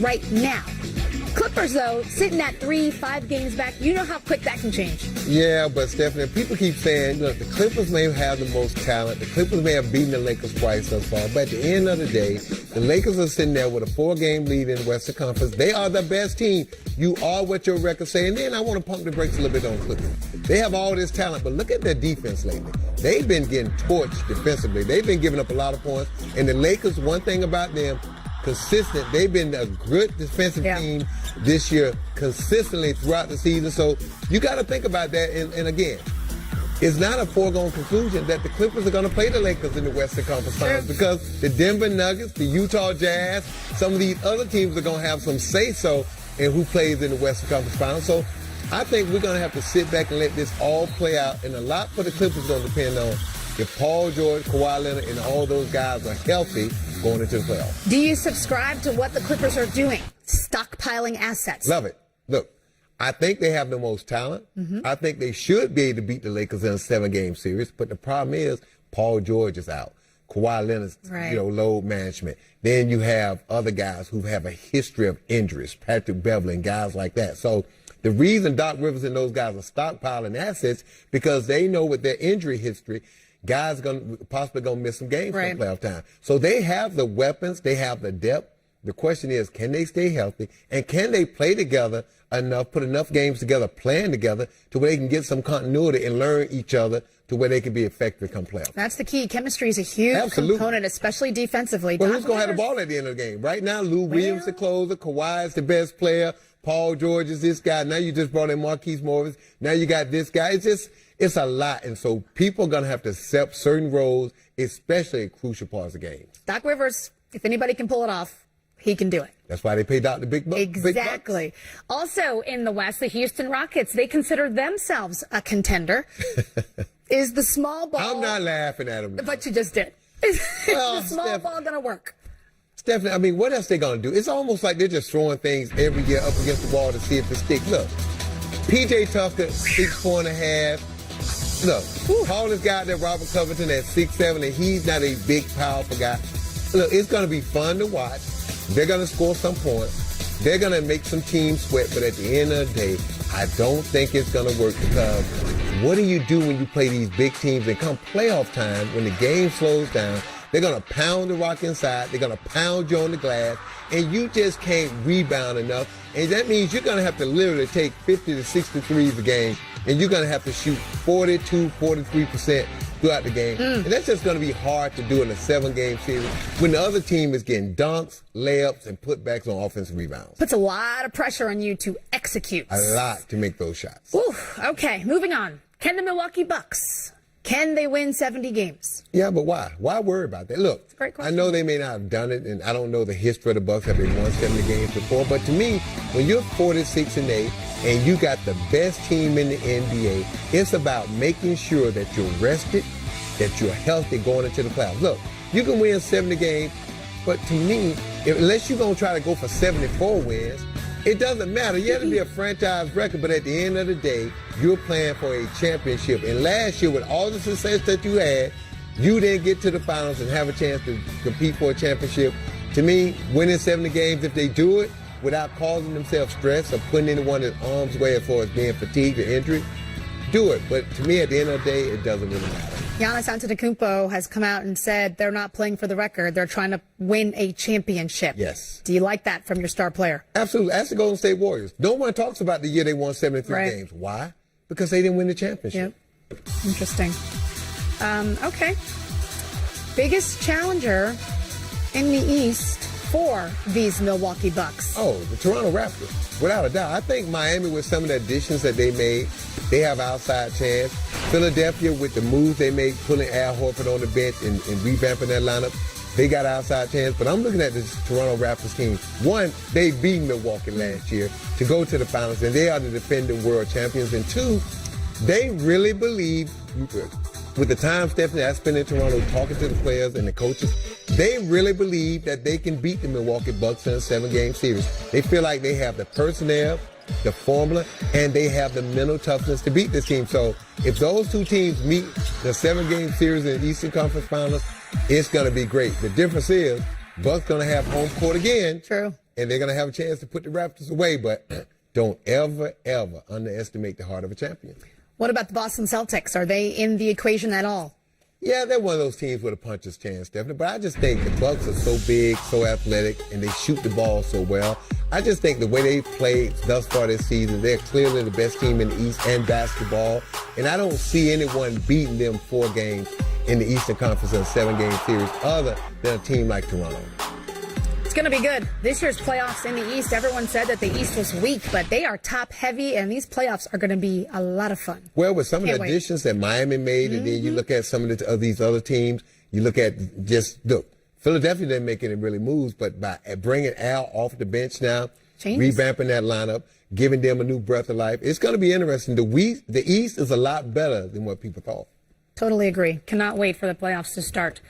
right now. Clippers, though, sitting at 3-5 games back. You know how quick that can change. Yeah, but Stephanie, people keep saying, look, the Clippers may have the most talent. The Clippers may have beaten the Lakers twice thus far. But at the end of the day, the Lakers are sitting there with a 4-game lead in the Western Conference. They are the best team. You are what your record say. And then I want to pump the brakes a little bit on Clippers. They have all this talent, but look at their defense lately. They've been getting torched defensively. They've been giving up a lot of points. And the Lakers, one thing about them, consistent. They've been a good defensive team this year consistently throughout the season. So you got to think about that. And again, it's not a foregone conclusion that the Clippers are going to play the Lakers in the Western Conference Finals because the Denver Nuggets, the Utah Jazz, some of these other teams are going to have some say-so in who plays in the Western Conference Finals. So I think we're going to have to sit back and let this all play out. And a lot for the Clippers is going to depend on if Paul George, Kawhi Leonard, and all those guys are healthy going into the playoffs. Do you subscribe to what the Clippers are doing? Stockpiling assets. Love it. Look, I think they have the most talent. I think they should be able to beat the Lakers in a 7-game series. But the problem is Paul George is out. Kawhi Leonard's, load management. Then you have other guys who have a history of injuries, Patrick Beverley and guys like that. So the reason Doc Rivers and those guys are stockpiling assets because they know with their injury history, guys possibly gonna miss some games in playoff time. So they have the weapons, they have the depth. The question is, can they stay healthy and can they play together enough, put enough games together, playing together to where they can get some continuity and learn each other to where they can be effective come playoffs. That's the key. Chemistry is a huge component, especially defensively. But who's gonna have the ball at the end of the game? Right now, Lou Williams the closer, Kawhi is the best player, Paul George is this guy. Now you just brought in Marquise Morris. Now you got this guy. It's a lot. And so people are going to have to accept certain roles, especially in crucial parts of games. Doc Rivers, if anybody can pull it off, he can do it. That's why they pay Doc the big bucks. Exactly. Also in the West, the Houston Rockets, they consider themselves a contender. Is the small ball... I'm not laughing at them. But you just did. Is the small ball going to work? Stephanie, I mean, what else they going to do? It's almost like they're just throwing things every year up against the wall to see if it sticks. Look, P.J. Tucker, 6'4.5". Look, tallest guy there, Robert Covington, at 6'7", and he's not a big, powerful guy. Look, it's going to be fun to watch. They're going to score some points. They're going to make some teams sweat, but at the end of the day, I don't think it's going to work because what do you do when you play these big teams and come playoff time when the game slows down? They're going to pound the rock inside. They're going to pound you on the glass, and you just can't rebound enough. And that means you're going to have to literally take 50 to 60 threes a game, and you're going to have to shoot 42, 43% throughout the game. And that's just going to be hard to do in a 7-game series when the other team is getting dunks, layups, and putbacks on offensive rebounds. Puts a lot of pressure on you to execute. A lot to make those shots. Ooh, okay, moving on. Can the Milwaukee Bucks, can they win 70 games? Yeah, but why? Why worry about that? Look, great question. I know they may not have done it, and I don't know the history of the Bucks. Have they won 70 games before? But to me, when you're 46-8 and you got the best team in the NBA, it's about making sure that you're rested, that you're healthy going into the playoffs. Look, you can win 70 games, but to me, unless you're going to try to go for 74 wins, it doesn't matter. You have to be a franchise record, but at the end of the day, you're playing for a championship. And last year, with all the success that you had, you didn't get to the finals and have a chance to compete for a championship. To me, winning 70 games, if they do it without causing themselves stress or putting anyone in harm's way as far as being fatigued or injured, do it. But to me, at the end of the day, it doesn't really matter. Giannis Antetokounmpo has come out and said they're not playing for the record. They're trying to win a championship. Yes. Do you like that from your star player? Absolutely. Ask the Golden State Warriors. No one talks about the year they won 73 games. Why? Because they didn't win the championship. Yep. Interesting. Okay. Biggest challenger in the East for these Milwaukee Bucks? Oh, the Toronto Raptors, without a doubt. I think Miami, with some of the additions that they made, they have outside chance. Philadelphia, with the moves they made, pulling Al Horford on the bench and revamping their lineup, they got outside chance. But I'm looking at this Toronto Raptors team. One, they beat Milwaukee last year to go to the finals, and they are the defending world champions. And two, they really believe, with the time, Stephanie, I spent in Toronto talking to the players and the coaches, they really believe that they can beat the Milwaukee Bucks in a 7-game series. They feel like they have the personnel, the formula, and they have the mental toughness to beat this team. So if those two teams meet the 7-game series in the Eastern Conference Finals, it's going to be great. The difference is Bucks going to have home court again. True. and they're going to have a chance to put the Raptors away, but don't ever, ever underestimate the heart of a champion. What about the Boston Celtics? Are they in the equation at all? Yeah, they're one of those teams with a puncher's chance, Stephanie. But I just think the Bucks are so big, so athletic, and they shoot the ball so well. I just think the way they've played thus far this season, they're clearly the best team in the East and basketball. And I don't see anyone beating them 4 games in the Eastern Conference in a 7-game series other than a team like Toronto. It's going to be good. This year's playoffs in the East, everyone said that the East was weak, but they are top heavy, and these playoffs are going to be a lot of fun. Well, with some of Can't the wait. additions that Miami made, and then you look at some of these other teams, you look at Philadelphia didn't make any really moves, but by bringing Al off the bench now, Changes. revamping that lineup, giving them a new breath of life, it's going to be interesting. The East is a lot better than what people thought. Totally agree. Cannot wait for the playoffs to start.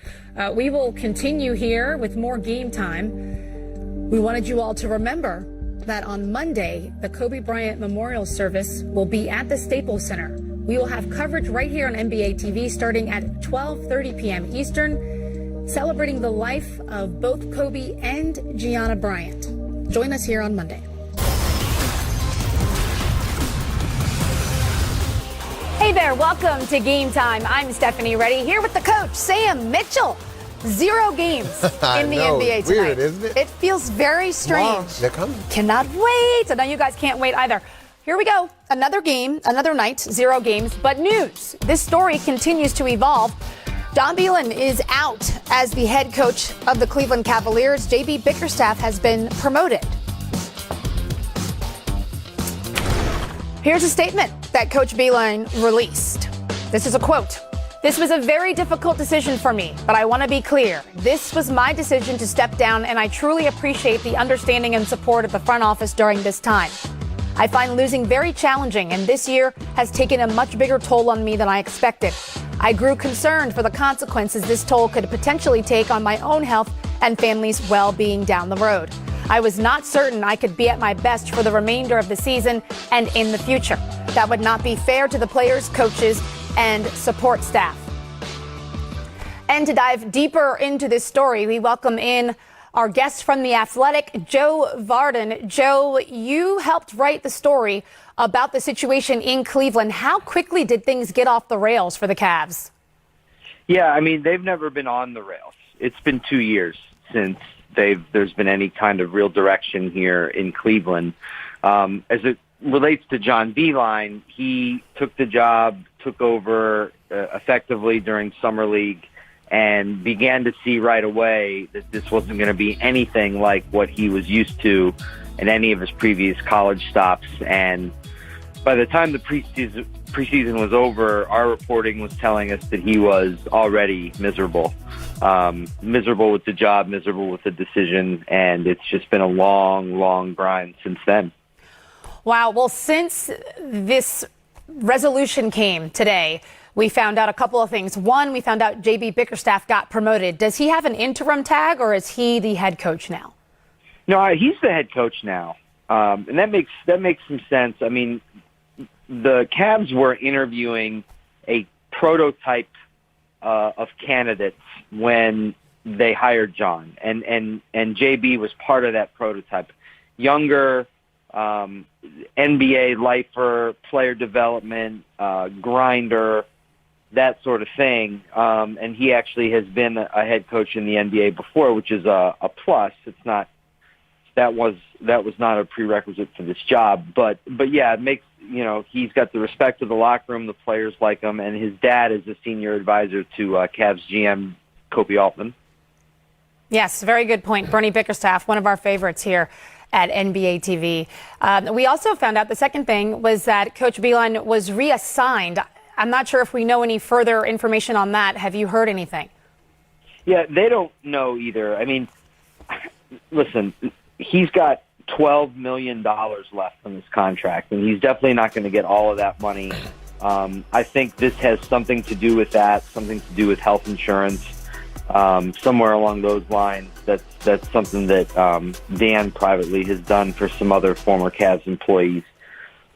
We will continue here with more game time. We wanted you all to remember that on Monday, the Kobe Bryant Memorial Service will be at the Staples Center. We will have coverage right here on NBA TV starting at 12:30 p.m. Eastern, celebrating the life of both Kobe and Gianna Bryant. Join us here on Monday. Hey there, welcome to Game Time. I'm Stephanie Reddy here with the coach, Sam Mitchell. 0 games in the know, NBA it's tonight. weird, isn't it? It feels very strange. They're coming. Cannot wait. I know you guys can't wait either. Here we go. Another game, another night, 0 games, but news. This story continues to evolve. Don Beelen is out as the head coach of the Cleveland Cavaliers. JB Bickerstaff has been promoted. Here's a statement that Coach Beelen released. This is a quote. "This was a very difficult decision for me, but I want to be clear. This was my decision to step down, and I truly appreciate the understanding and support of the front office during this time. I find losing very challenging, and this year has taken a much bigger toll on me than I expected. I grew concerned for the consequences this toll could potentially take on my own health and family's well-being down the road. I was not certain I could be at my best for the remainder of the season and in the future. That would not be fair to the players, coaches, and support staff." And to dive deeper into this story, we welcome in our guest from The Athletic, Joe Vardon. Joe, you helped write the story about the situation in Cleveland. How quickly did things get off the rails for the Cavs? Yeah, I mean, they've never been on the rails. It's been 2 years since there's been any kind of real direction here in Cleveland. As it relates to John Beilein, he took the job, took over effectively during Summer League, and began to see right away that this wasn't going to be anything like what he was used to in any of his previous college stops. And by the time the preseason was over, our reporting was telling us that he was already miserable. Miserable with the job, miserable with the decision, and it's just been a long, long grind since then. Wow. Well, since this resolution came today, we found out a couple of things. One, we found out JB Bickerstaff got promoted. Does he have an interim tag, or is he the head coach now? No, he's the head coach now, and that makes some sense. I mean, the Cavs were interviewing a prototype of candidates when they hired John, and JB was part of that prototype. Younger, NBA lifer, player development, grinder, that sort of thing. And he actually has been a head coach in the NBA before, which is a plus. It's not that was not a prerequisite for this job, but yeah, it makes, he's got the respect of the locker room, the players like him, and his dad is a senior advisor to Cavs GM Kobe Altman. Yes, very good point. Bernie Bickerstaff, one of our favorites here at NBA TV. We also found out the second thing was that Coach Beilein was reassigned. I'm not sure if we know any further information on that. Have you heard anything? Yeah, they don't know either. I mean, listen, he's got $12 million left on his contract, and he's definitely not going to get all of that money. I think this has something to do with that, something to do with health insurance, somewhere along those lines. That's something that Dan privately has done for some other former Cavs employees.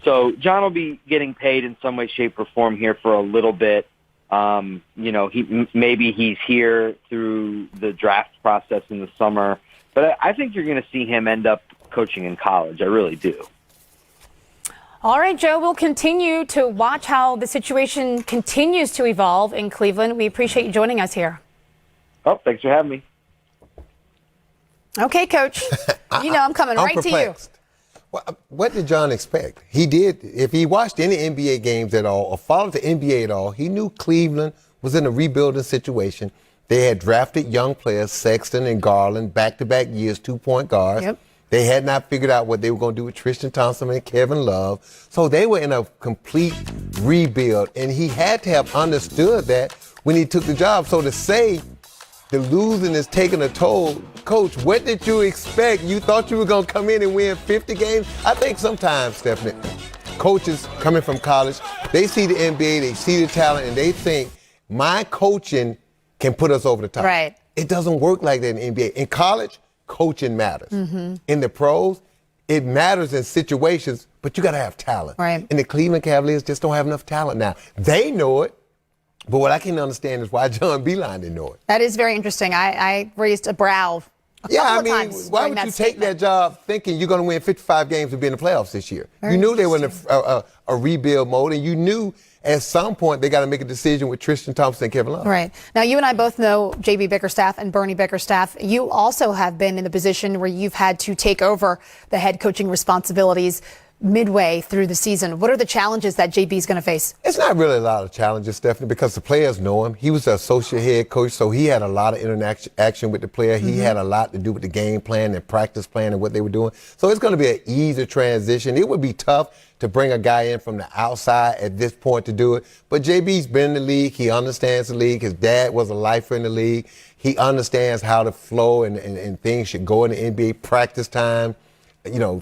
So John will be getting paid in some way, shape, or form here for a little bit. Maybe he's here through the draft process in the summer. But I think you're going to see him end up coaching in college. I really do. All right, Joe, we'll continue to watch how the situation continues to evolve in Cleveland. We appreciate you joining us here. Oh, thanks for having me. Okay, Coach. You know I'm coming right perplexed. to you. What did John expect? He did. If he watched any NBA games at all or followed the NBA at all, he knew Cleveland was in a rebuilding situation. They had drafted young players, Sexton and Garland, back-to-back years, 2-point guards. Yep. They had not figured out what they were going to do with Tristan Thompson and Kevin Love. So they were in a complete rebuild, and he had to have understood that when he took the job. So to say the losing is taking a toll, Coach, what did you expect? You thought you were going to come in and win 50 games? I think sometimes, Stephanie, coaches coming from college, they see the NBA, they see the talent, and they think my coaching can put us over the top. Right. It doesn't work like that in NBA. In college, coaching matters. Mm-hmm. In the pros, it matters in situations, but you got to have talent. Right. And the Cleveland Cavaliers just don't have enough talent now. They know it, but what I can understand is why John Beilein didn't know it. That is very interesting. I raised a brow a couple of times. Why would you take that job thinking you're going to win 55 games and be in the playoffs this year? Very you knew they were in a rebuild mode, and you knew at some point they got to make a decision with Tristan Thompson and Kevin Love. Right. Now, you and I both know J.B. Bickerstaff and Bernie Bickerstaff. You also have been in the position where you've had to take over the head coaching responsibilities midway through the season. What are the challenges that JB is going to face? It's not really a lot of challenges, Stephanie, because the players know him. He was the associate head coach, so he had a lot of interaction with the player. He had a lot to do with the game plan and practice plan and what they were doing. So it's going to be an easy transition. It would be tough to bring a guy in from the outside at this point to do it. But JB's been in the league. He understands the league. His dad was a lifer in the league. He understands how the flow and things should go in the NBA, practice time,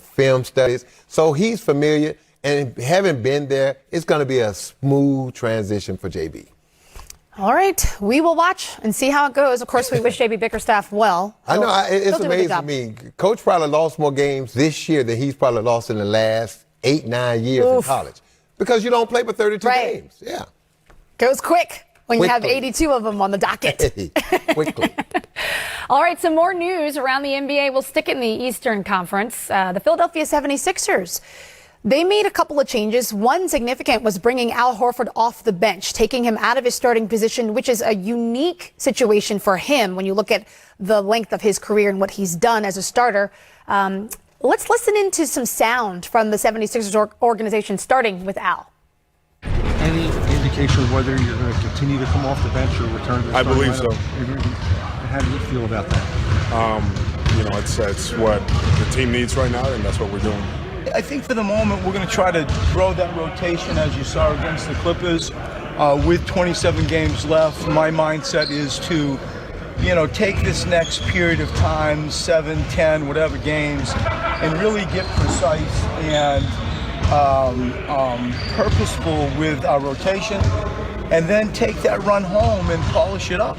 film studies. So he's familiar, and having been there, it's going to be a smooth transition for JB. All right. We will watch and see how it goes. Of course, we wish JB Bickerstaff well. I know. It's amazing to me. Coach probably lost more games this year than he's probably lost in the last 8-9 years in college. Because you don't play for 32 games. Yeah. Goes quick when you have 82 of them on the docket. Quickly. All right, some more news around the NBA. We'll stick in the Eastern Conference. The Philadelphia 76ers, they made a couple of changes. One significant was bringing Al Horford off the bench, taking him out of his starting position, which is a unique situation for him when you look at the length of his career and what he's done as a starter. Let's listen into some sound from the 76ers organization, starting with Al. Any indication of whether you're going to continue to come off the bench or return to the starting believe so. How do you feel about that? It's what the team needs right now, and that's what we're doing. I think for the moment we're going to try to grow that rotation as you saw against the Clippers. With 27 games left, my mindset is to, take this next period of time, 7, 10, whatever games, and really get precise and purposeful with our rotation, and then take that run home and polish it up.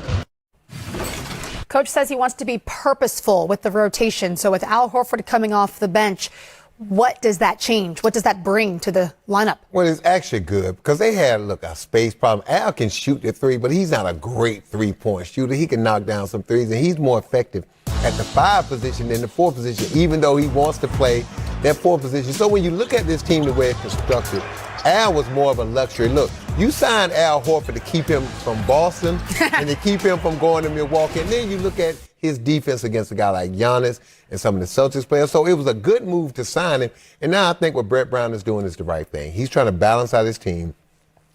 Coach says he wants to be purposeful with the rotation. So with Al Horford coming off the bench, what does that change? What does that bring to the lineup? Well, it's actually good because they had, a space problem. Al can shoot the three, but he's not a great three-point shooter. He can knock down some threes, and he's more effective at the 5 position than the 4 position, even though he wants to play that 4 position. So when you look at this team the way it's constructed, Al was more of a luxury. Look, you signed Al Horford to keep him from Boston and to keep him from going to Milwaukee. And then you look at his defense against a guy like Giannis and some of the Celtics players. So it was a good move to sign him. And now I think what Brett Brown is doing is the right thing. He's trying to balance out his team.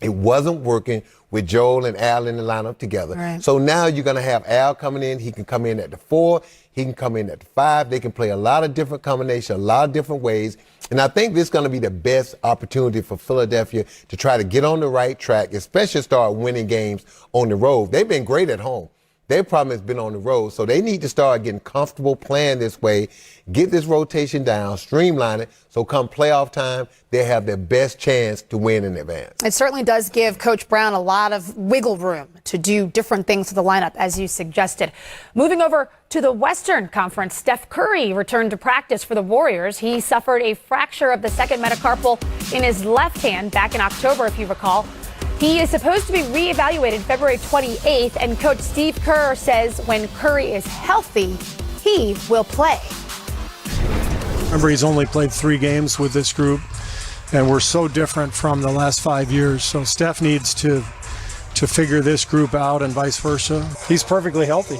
It wasn't working with Joel and Al in the lineup together. Right. So now you're going to have Al coming in. He can come in at the 4. He can come in at the 5. They can play a lot of different combinations, a lot of different ways. And I think this is going to be the best opportunity for Philadelphia to try to get on the right track, especially start winning games on the road. They've been great at home. Their problem has been on the road, so they need to start getting comfortable playing this way, get this rotation down, streamline it, so come playoff time, they have their best chance to win in advance. It certainly does give Coach Brown a lot of wiggle room to do different things to the lineup, as you suggested. Moving over to the Western Conference, Steph Curry returned to practice for the Warriors. He suffered a fracture of the second metacarpal in his left hand back in October, if you recall. He is supposed to be reevaluated February 28th, and Coach Steve Kerr says when Curry is healthy, he will play. Remember, he's only played 3 games with this group, and we're so different from the last 5 years. So Steph needs to figure this group out and vice versa. He's perfectly healthy.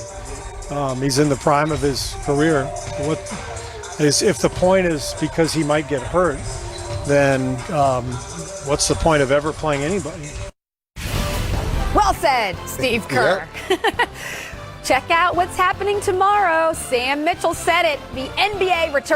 He's in the prime of his career. If the point is because he might get hurt, then what's the point of ever playing anybody? Well said, Steve Kerr. Check out what's happening tomorrow. Sam Mitchell said it. The NBA returns.